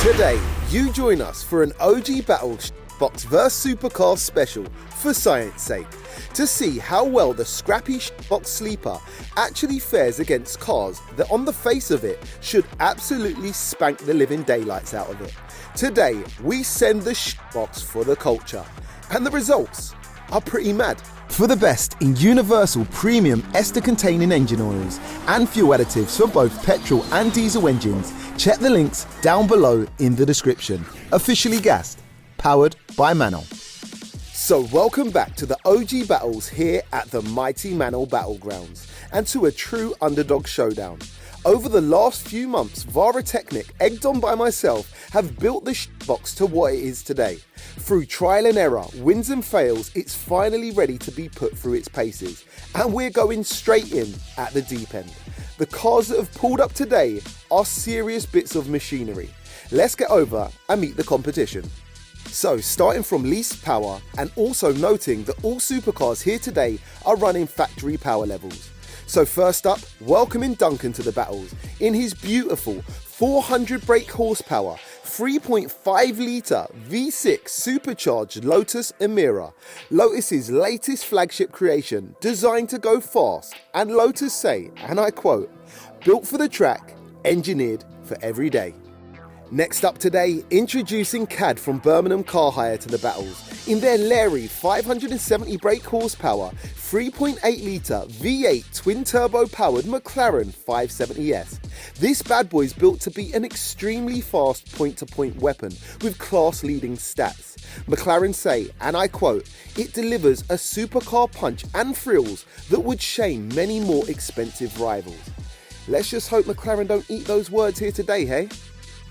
Today, you join us for an OG Battle Box vs Supercars special for science sake to see how well the scrappy box sleeper actually fares against cars that on the face of it should absolutely spank the living daylights out of it. Today, we send the box for the culture, and the results are pretty mad. For the best in universal premium ester-containing engine oils and fuel additives for both petrol and diesel engines, check the links down below in the description. Officially gassed, powered by Mannol. So welcome back to the OG battles here at the mighty Mannol Battlegrounds, and to a true underdog showdown. Over the last few months, VARATECNIK, egged on by myself, have built the box to what it is today. Through trial and error, wins and fails, it's finally ready to be put through its paces. And we're going straight in at the deep end. The cars that have pulled up today are serious bits of machinery. Let's get over and meet the competition. So, starting from least power, and also noting that all supercars here today are running factory power levels. So first up, welcoming Duncan to the battles in his beautiful 400 brake horsepower, 3.5 litre V6 supercharged Lotus Emira, Lotus's latest flagship creation, designed to go fast, and Lotus say, and I quote, built for the track, engineered for every day. Next up today, introducing CAD from Birmingham Car Hire to the battles in their Larry 570 brake horsepower, 3.8 litre V8 twin turbo powered McLaren 570S. This bad boy is built to be an extremely fast point-to-point weapon with class-leading stats. McLaren say, and I quote, it delivers a supercar punch and thrills that would shame many more expensive rivals. Let's just hope McLaren don't eat those words here today, hey?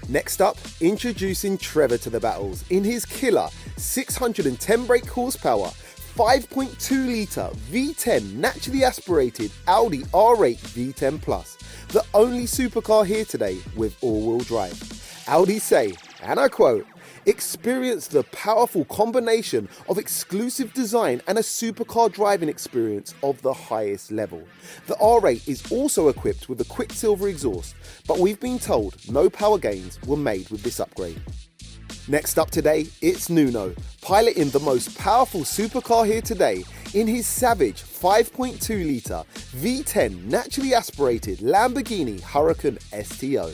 Next up, introducing Trevor to the battles in his killer 610 brake horsepower, 5.2 litre V10 naturally aspirated Audi R8 V10 Plus, the only supercar here today with all-wheel drive. Audi say, and I quote, experience the powerful combination of exclusive design and a supercar driving experience of the highest level. The R8 is also equipped with a Quicksilver exhaust, but we've been told no power gains were made with this upgrade. Next up today, it's Nuno, piloting the most powerful supercar here today in his savage 5.2 litre V10 naturally aspirated Lamborghini Huracan STO.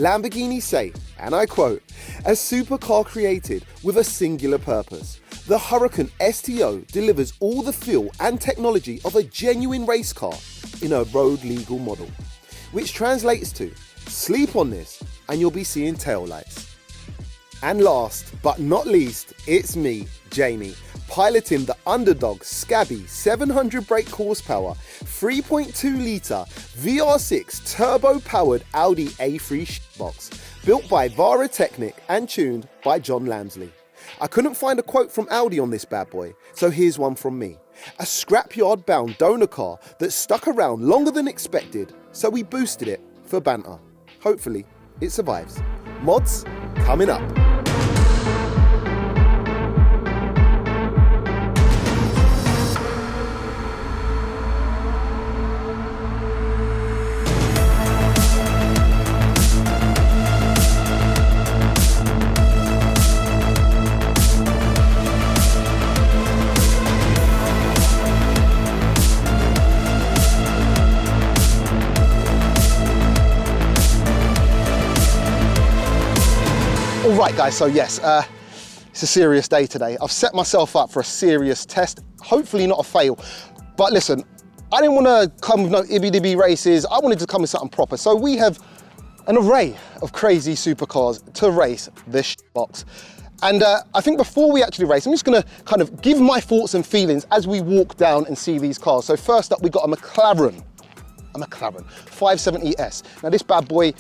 Lamborghini say, and I quote, a supercar created with a singular purpose. The Huracan STO delivers all the feel and technology of a genuine race car in a road legal model, which translates to, sleep on this and you'll be seeing taillights. And last but not least, it's me, Jamie, piloting the underdog scabby 700 brake horsepower, 3.2 litre VR6 turbo-powered Audi A3 box, built by VARATECNIK and tuned by John LAMSLEY. I couldn't find a quote from Audi on this bad boy, so here's one from me. A scrapyard-bound donor car that stuck around longer than expected, so we boosted it for banter. Hopefully, it survives. Mods coming up. Alright guys, so yes, it's a serious day today. I've set myself up for a serious test, hopefully not a fail. But listen, I didn't want to come with no ibby-dibby races, I wanted to come with something proper. So we have an array of crazy supercars to race this box. And I think before we actually race, I'm just gonna kind of give my thoughts and feelings as we walk down and see these cars. So first up, we got a McLaren 570S. Now this bad boy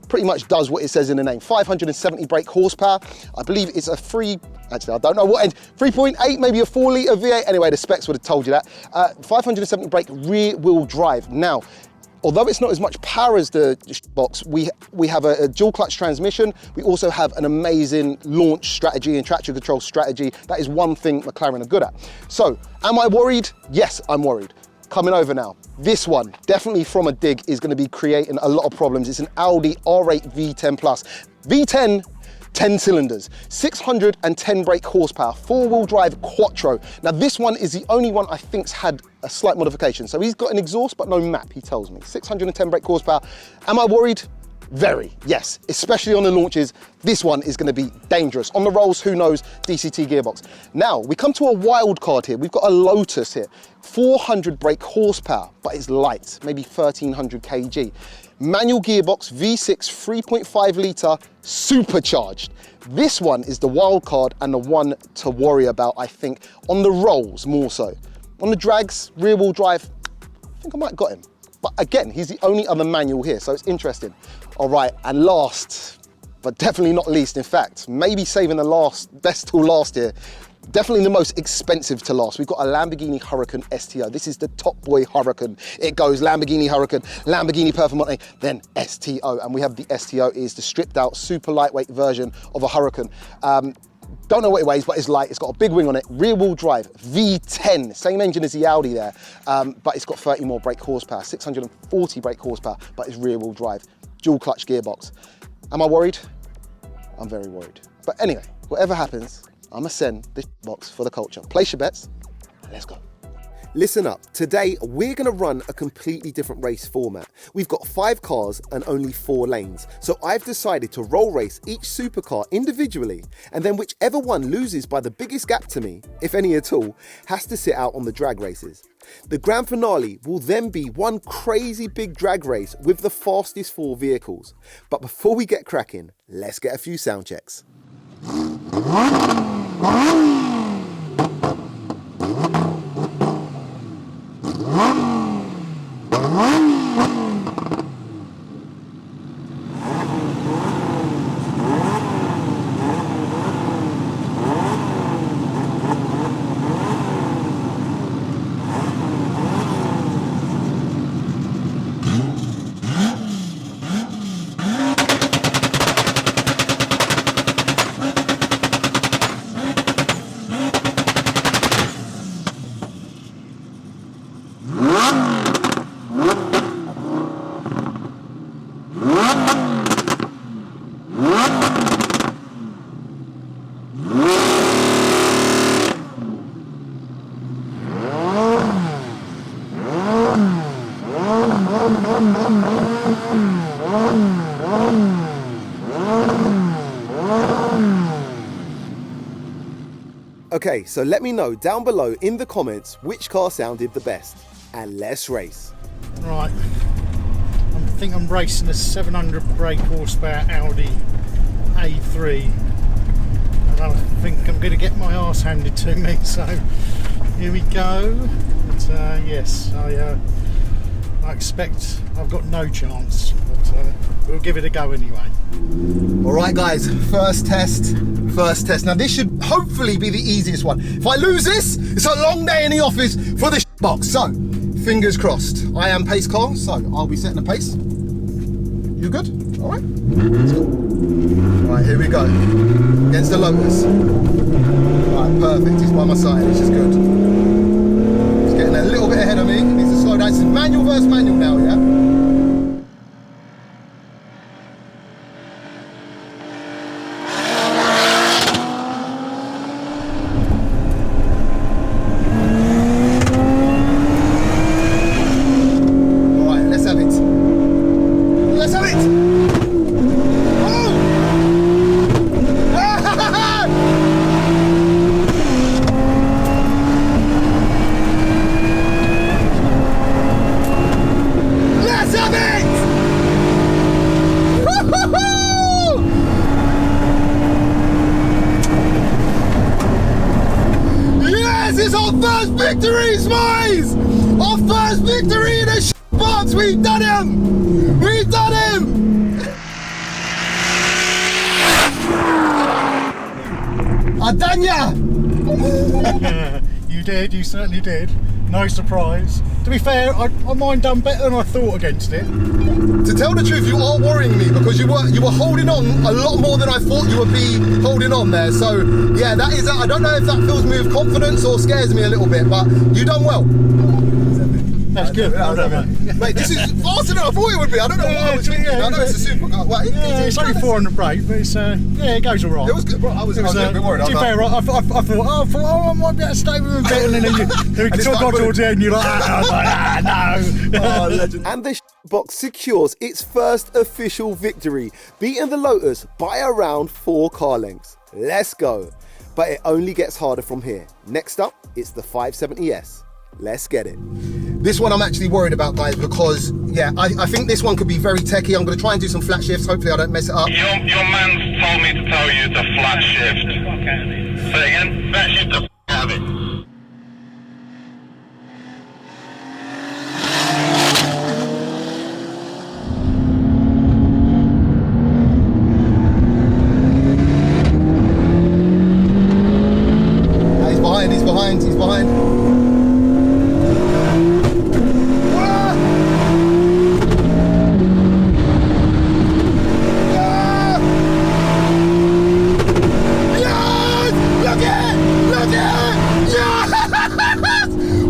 pretty much does what it says in the name. 570 brake horsepower. I believe it's a 3.8, maybe a 4 litre V8. Anyway, the specs would have told you that. 570 brake rear wheel drive. Now, although it's not as much power as the box, we have a dual clutch transmission. We also have an amazing launch strategy and traction control strategy. That is one thing McLaren are good at. So, am I worried? Yes, I'm worried. Coming over now. This one, definitely from a dig, is going to be creating a lot of problems. It's an Audi R8 V10 Plus. V10 10 cylinders, 610 brake horsepower, 4-wheel drive quattro. Now this one is the only one I think's had a slight modification. So he's got an exhaust but no map, he tells me. 610 brake horsepower. Am I worried? Very, yes, especially on the launches. This one is going to be dangerous. On the rolls, who knows, DCT gearbox. Now, we come to a wild card here. We've got a Lotus here, 400 brake horsepower, but it's light, maybe 1300 kg. Manual gearbox, V6, 3.5 litre, supercharged. This one is the wild card and the one to worry about, I think, on the rolls more so. On the drags, rear wheel drive, I think I might have got him. But again, he's the only other manual here, so it's interesting. All right, and last, but definitely not least, in fact, maybe saving the best till last here, definitely the most expensive to last. We've got a Lamborghini Huracan STO. This is the top boy Huracan. It goes Lamborghini Huracan, Lamborghini Performante, then STO. And we have the STO is the stripped out, super lightweight version of a Huracan. Don't know what it weighs, but it's light. It's got a big wing on it. Rear wheel drive, V10, same engine as the Audi there, but it's got 30 more brake horsepower, 640 brake horsepower, but it's rear wheel drive, dual clutch gearbox. Am I worried? I'm very worried. But anyway, whatever happens, I'm gonna send this box for the culture. Place your bets, and let's go. Listen up, today we're going to run a completely different race format. We've got 5 cars and only 4 lanes, so I've decided to roll race each supercar individually, and then whichever one loses by the biggest gap to me, if any at all, has to sit out on the drag races. The grand finale will then be one crazy big drag race with the fastest 4 vehicles. But before we get cracking, let's get a few sound checks. Okay, so let me know down below in the comments which car sounded the best, and let's race. Right, I think I'm racing a 700 brake horsepower Audi A3, and I think I'm going to get my arse handed to me, so here we go. But yes, I expect I've got no chance, but we'll give it a go anyway. All right guys, first test. Now this should hopefully be the easiest one. If I lose this, it's a long day in the office for the box. So, fingers crossed. I am pace car, so I'll be setting a pace. You good? All right, let's go. All right, here we go. Against the Lotus. All right, perfect, he's by my side, which is good. He's getting a little bit ahead of me, needs to slow down. It's manual versus manual now, yeah? Victories, boys! Our first victory in the box! We've done him! We've done him! I done ya! You did, you certainly did. No surprise. To be fair, I mine done better than I thought against it. To tell the truth, you are worrying me because you were holding on a lot more than I thought you would be holding on there. So yeah, that is. I don't know if that fills me with confidence or scares me a little bit, but you done well. That's good. Well done, mate. Mate, this is faster than I thought it would be. I don't know what I was thinking. I know it's a supercar. Well, it's only 400 brake, but it's yeah, it goes all right. It was good, bro. I was a little bit worried. To be fair, I thought, I might be able to stay with him a bit, and then you got towards the end, you're like, I was like, no. Oh, legend. And the box secures its first official victory, beating the Lotus by around 4 car lengths. Let's go. But it only gets harder from here. Next up, it's the 570S. Let's get it. This one I'm actually worried about, guys, because, yeah, I think this one could be very techy. I'm going to try and do some flat shifts. Hopefully I don't mess it up. Your man told me to tell you to flat shift. Say again? Flat shift the out of it. He's behind.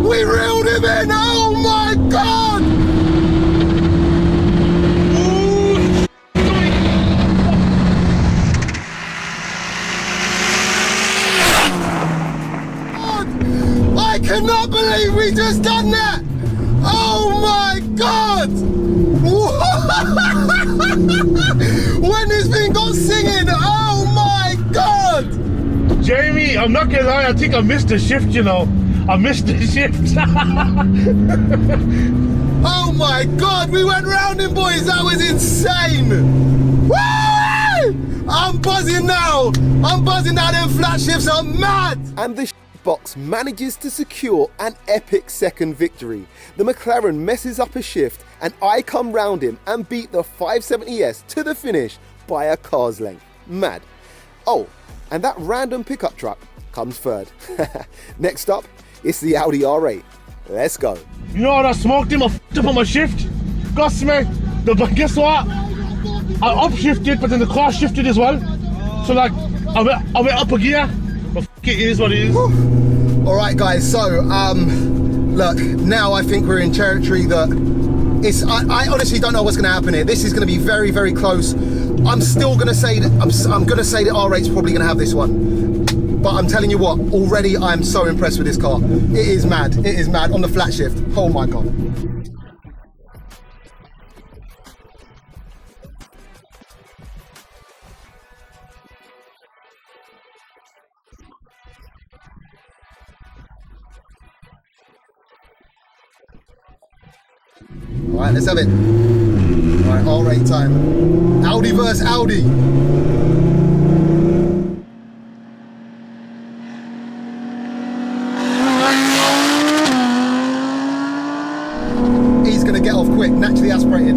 We reeled him in! Oh my God! I cannot believe we just done that! Oh my God! When this thing got singing, oh my God! Jamie, I'm not gonna lie, I think I missed the shift, you know. I missed the shift. Oh my God, we went round him, boys. That was insane. Woo! I'm buzzing now. I'm buzzing now. Them flat shifts are mad. And the box manages to secure an epic second victory. The McLaren messes up a shift and I come round him and beat the 570S to the finish by a car's length. Mad. Oh, and that random pickup truck comes third. Next up, it's the Audi R8. Let's go. You know what? I smoked him, I f***ed up on my shift. Gus me. But guess what? I upshifted, but then the car shifted as well. So like, I went up a gear. But f*** it is what it is. All right, guys. So, look, now I think we're in territory that it's. I honestly don't know what's going to happen here. This is going to be very, very close. I'm still going to say that I'm going to say that R8's probably going to have this one. But I'm telling you what, already I'm so impressed with this car. It is mad. It is mad on the flat shift. Oh my God. All right, let's have it. All right, R8 time. Audi versus Audi. Get off quick, naturally aspirated.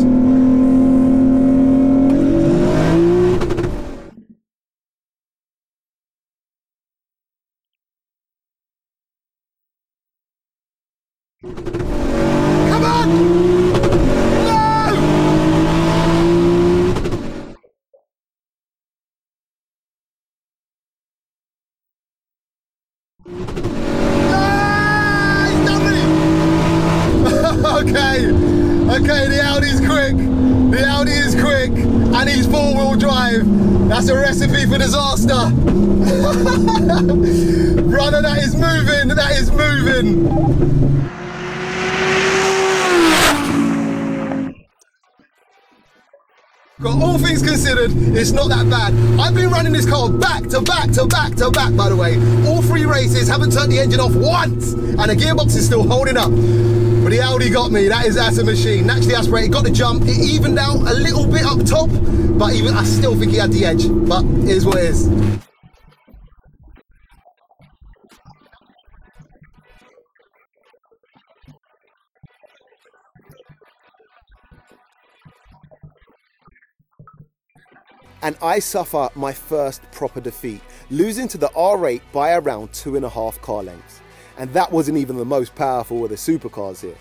Come on! No! Okay, the Audi's quick. The Audi is quick, and he's 4-wheel drive. That's a recipe for disaster. Brother, that is moving. That is moving. Got all things considered, it's not that bad. I've been running this car back to back to back to back, by the way. All 3 races, haven't turned the engine off once, and the gearbox is still holding up. But the Audi got me, that's a machine. Naturally aspirated, got the jump. It evened out a little bit up top, but even I still think he had the edge. But it is what it is. And I suffer my first proper defeat, losing to the R8 by around 2.5 car lengths. And that wasn't even the most powerful of the supercars here.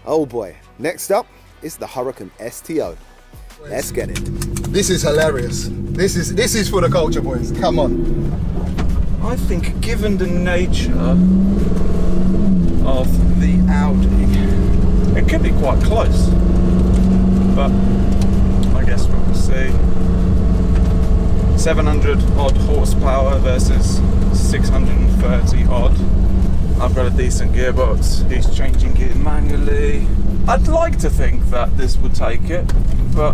Oh boy. Next up is the Huracan STO. Let's get it. This is hilarious. This is for the culture, boys. Come on. I think given the nature of the Audi, it could be quite close, but I guess we'll see. 700 odd horsepower versus 630 odd. I've got a decent gearbox. He's changing gear manually. I'd like to think that this would take it, but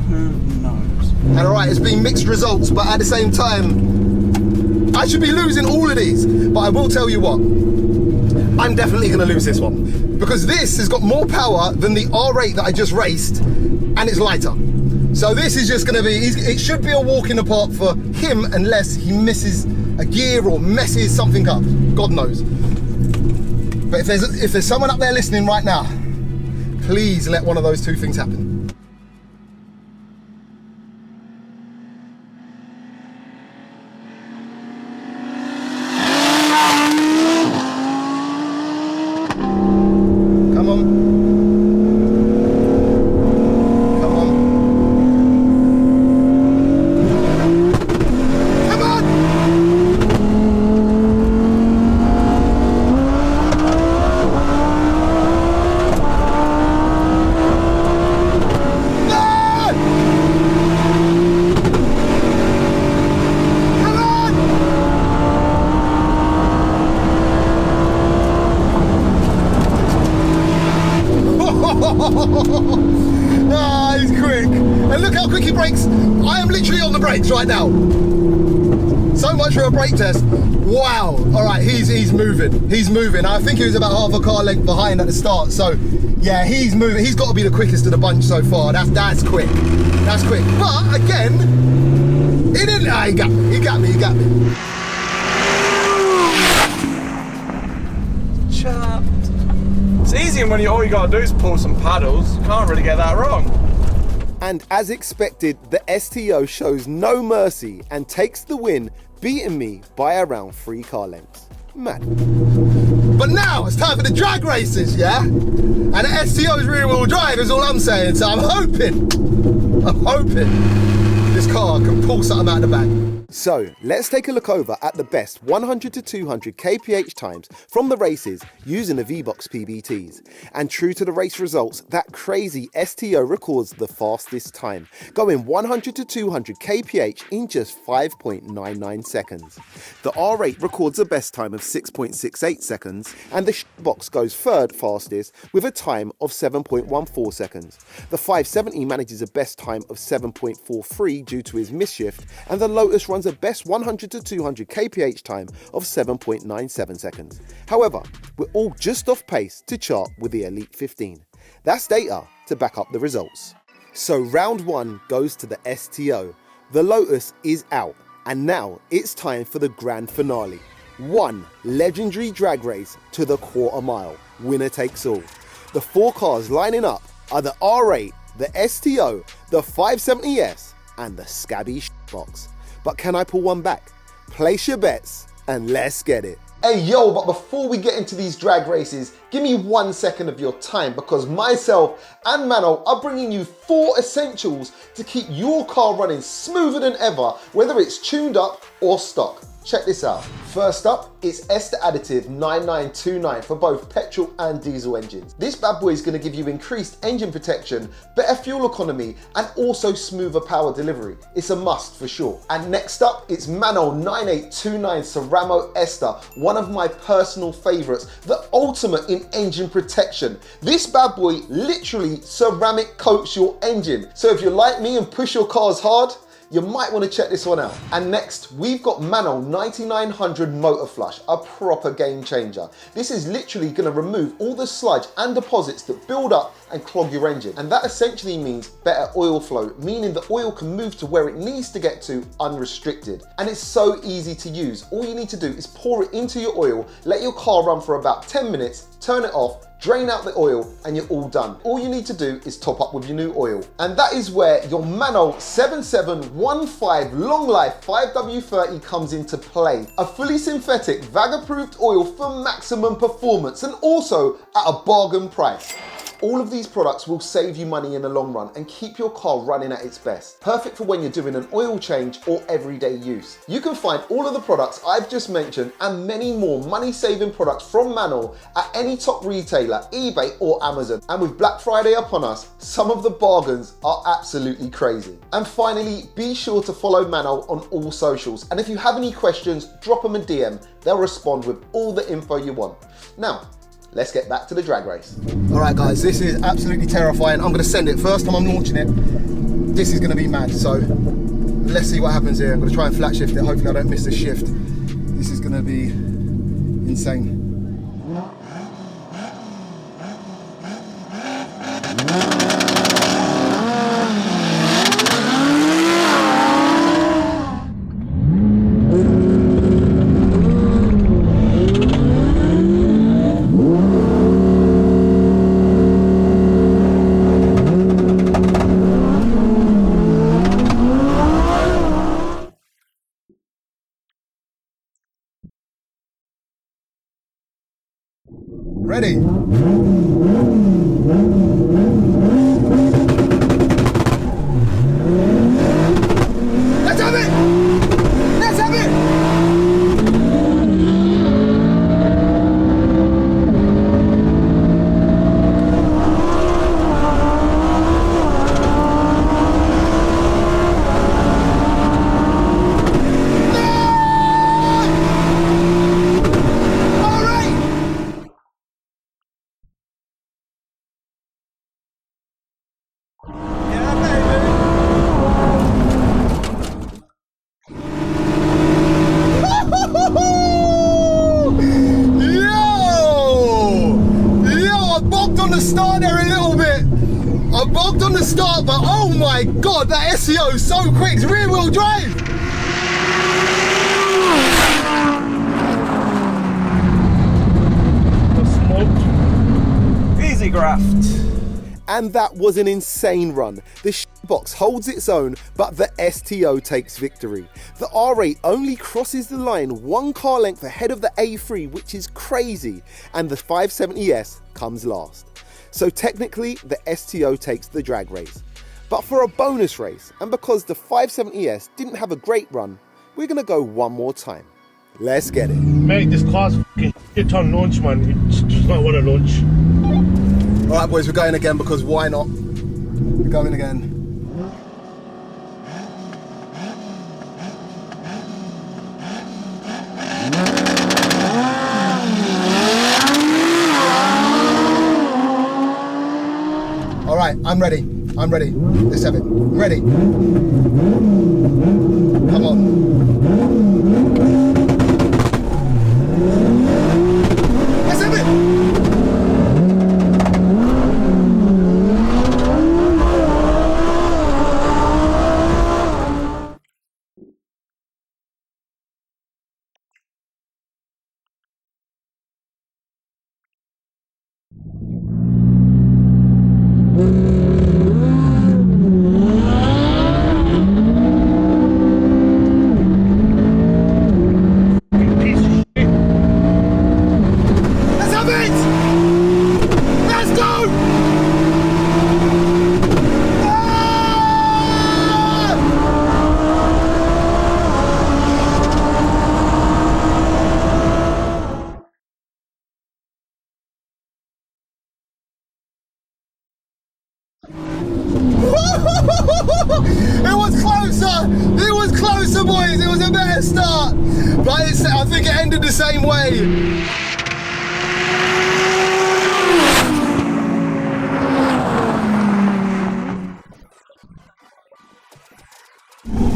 who knows? And alright, it's been mixed results, but at the same time, I should be losing all of these. But I will tell you what, I'm definitely going to lose this one. Because this has got more power than the R8 that I just raced, and it's lighter. So this is just going to be, it should be a walk in the park for him unless he misses a gear or messes something up. God knows. But if there's someone up there listening right now, please let one of those two things happen. Come on. Come on. Come on! Ah, he's quick. And look how quick he brakes. I am literally on the brakes right now. So much for a brake test. Wow. All right, he's moving. He's moving. I think he was about half a car length behind at the start. So yeah, he's moving. He's got to be the quickest of the bunch so far. That's quick. That's quick. But again, he didn't. Ah, he got me. He got me. He got me. Chapped. It's easy when all you gotta do is pull some paddles. You can't really get that wrong. And as expected, the STO shows no mercy and takes the win, beating me by around 3 car lengths. Mad. But now it's time for the drag races, yeah? And the STO's rear wheel drive is all I'm saying. So I'm hoping this car can pull something out of the bag. So let's take a look over at the best 100 to 200 kph times from the races using the V-Box PBTs. And true to the race results, that crazy STO records the fastest time, going 100 to 200 kph in just 5.99 seconds. The R8 records a best time of 6.68 seconds, and the box goes third fastest with a time of 7.14 seconds. The 570 manages a best time of 7.43 due to his misshift, and the Lotus runs a best 100 to 200 kph time of 7.97 seconds. However, we're all just off pace to chart with the Elite 15. That's data to back up the results. So round 1 goes to the STO. The Lotus is out, and now it's time for the grand finale. One legendary drag race to the quarter mile. Winner takes all. The 4 cars lining up are the R8, the STO, the 570S, and the scabby box. But can I pull one back? Place your bets and let's get it. Hey yo, but before we get into these drag races, give me 1 second of your time because myself and Mannol are bringing you 4 essentials to keep your car running smoother than ever, whether it's tuned up or stock. Check this out. First up, it's Ester Additive 9929 for both petrol and diesel engines. This bad boy is going to give you increased engine protection, better fuel economy, and also smoother power delivery. It's a must for sure. And next up, it's Mannol 9829 Ceramo Ester, one of my personal favorites, the ultimate in engine protection. This bad boy literally ceramic coats your engine. So if you're like me and push your cars hard, you might want to check this one out. And next, we've got Mannol 9900 Motor Flush, a proper game changer. This is literally going to remove all the sludge and deposits that build up and clog your engine. And that essentially means better oil flow, meaning the oil can move to where it needs to get to unrestricted. And it's so easy to use. All you need to do is pour it into your oil, let your car run for about 10 minutes, turn it off, drain out the oil, and you're all done. All you need to do is top up with your new oil. And that is where your Mannol 7715 Long Life 5W30 comes into play. A fully synthetic, VAG-approved oil for maximum performance and also at a bargain price. All of these products will save you money in the long run and keep your car running at its best. Perfect for when you're doing an oil change or everyday use. You can find all of the products I've just mentioned and many more money-saving products from Mannol at any top retailer, eBay or Amazon. And with Black Friday upon us, some of the bargains are absolutely crazy. And finally, be sure to follow Mannol on all socials. And if you have any questions, drop them a DM. They'll respond with all the info you want. Now, let's get back to the drag race. All right, guys, this is absolutely terrifying. I'm gonna send it. First time I'm launching it, this is gonna be mad. So let's see what happens here. I'm gonna try and flat shift it. Hopefully I don't miss the shift. This is gonna be insane. Ready? Let's have it! Let's have it! Start, but oh my god, that SEO is so quick. It's rear wheel drive. Easy graft. And that was an insane run. The box holds its own, but the STO takes victory. The R8 only crosses the line one car length ahead of the A3, which is crazy, and the 570S comes last. So technically, the STO takes the drag race. But for a bonus race, and because the 570S didn't have a great run, we're gonna go one more time. Let's get it. Mate, this car's fucking shit on launch, man. It does not want to launch. All right, boys, we're going again because why not? We're going again. All right, I'm ready. I'm ready. Let's have it. Ready. Come on. Let's have it. It was closer, boys. It was a better start, but I think it ended the same way.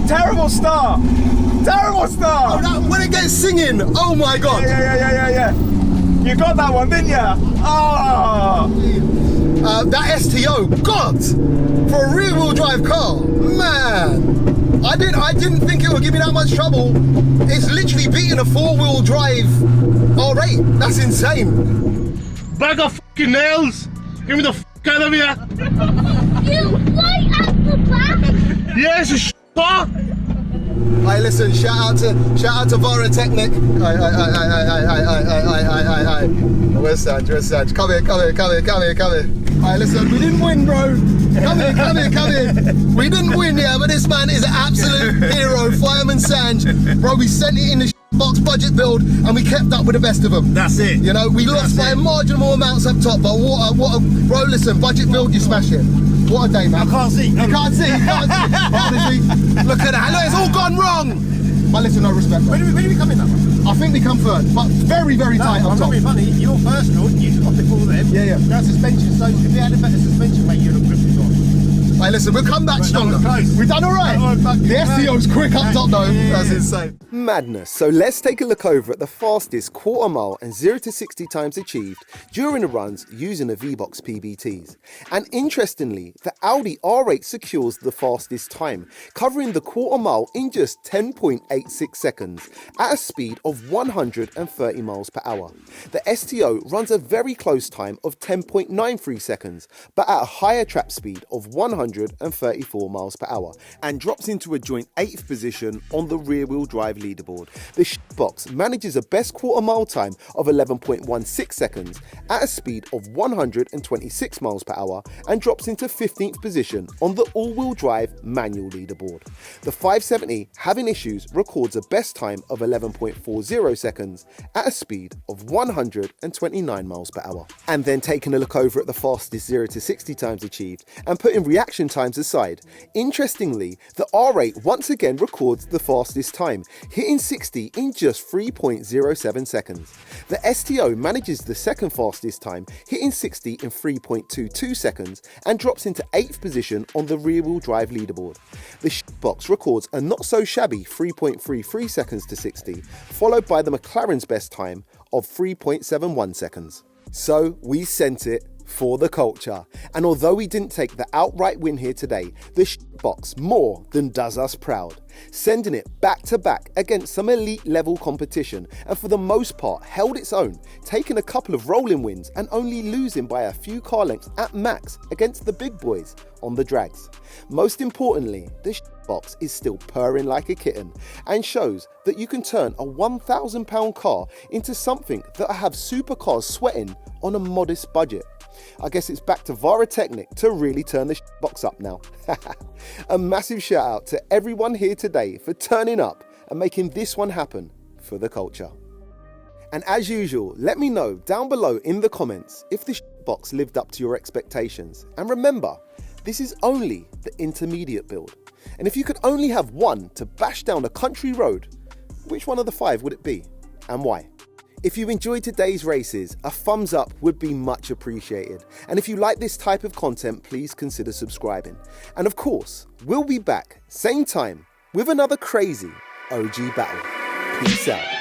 Terrible start. Terrible start. Oh, when it gets singing, oh my god. Yeah. You got that one, didn't you? Oh. That STO, God, for a rear-wheel drive car, man. I didn't think it would give me that much trouble. It's literally beating a four-wheel drive R8. That's insane. Bag of fucking nails. Give me the fuck out of here. You right at the back? Yeah, it's a car. Hey, listen, shout out to VARATECNIK. Where's Sanj? Come here. Alright, listen, we didn't win, bro. Come in. We didn't win, yeah, but this man is an absolute hero. Fireman Sanj. Bro, we sent it in the box budget build and we kept up with the best of them. That's it. You know, we lost by marginal amounts up top, but what a, bro, listen, budget build, you smash it. What a day, man. I can't see. You can't see. Honestly, look at that. Look, it's all gone wrong. But listen, no respect. When do we come in that one? I think we come third, but very, very tight up I'm top. not being funny. You're first, Lord. You got before them. Yeah. Now suspension, so if you had a better suspension, mate, you'd have gripped it on. Hey, listen, we'll come back stronger. close. We've done all right. The STO's quick up top, though. Yeah. That's insane. Madness. So let's take a look over at the fastest quarter mile and 0 to 60 times achieved during the runs using the V-Box PBTs. And interestingly, the Audi R8 secures the fastest time, covering the quarter mile in just 10.86 seconds at a speed of 130 miles per hour. The STO runs a very close time of 10.93 seconds, but at a higher trap speed of 134 miles per hour, and drops into a joint 8th position on the rear-wheel drive leaderboard. The box manages a best quarter mile time of 11.16 seconds at a speed of 126 miles per hour, and drops into 15th position on the all-wheel drive manual leaderboard. The 570, having issues, records a best time of 11.40 seconds at a speed of 129 miles per hour. And then taking a look over at the fastest 0 to 60 times achieved and putting reaction times aside, interestingly, the R8 once again records the fastest time, hitting 60 in just 3.07 seconds. The STO manages the second fastest time, hitting 60 in 3.22 seconds, and drops into 8th position on the rear-wheel drive leaderboard. The box records a not so shabby 3.33 seconds to 60, followed by the McLaren's best time of 3.71 seconds. So we sent it for the culture, and although we didn't take the outright win here today, the box more than does us proud, sending it back to back against some elite level competition, and for the most part held its own, taking a couple of rolling wins and only losing by a few car lengths at max against the big boys on the drags. Most importantly, the box is still purring like a kitten and shows that you can turn a £1,000 car into something that have supercars sweating on a modest budget. I guess it's back to VARATECNIK to really turn the box up now. A massive shout out to everyone here today for turning up and making this one happen for the culture. And as usual, let me know down below in the comments if the box lived up to your expectations. And remember, this is only the intermediate build. And if you could only have one to bash down a country road, which one of the 5 would it be and why? If you enjoyed today's races, a thumbs up would be much appreciated. And if you like this type of content, please consider subscribing. And of course, we'll be back, same time, with another crazy OG battle. Peace out.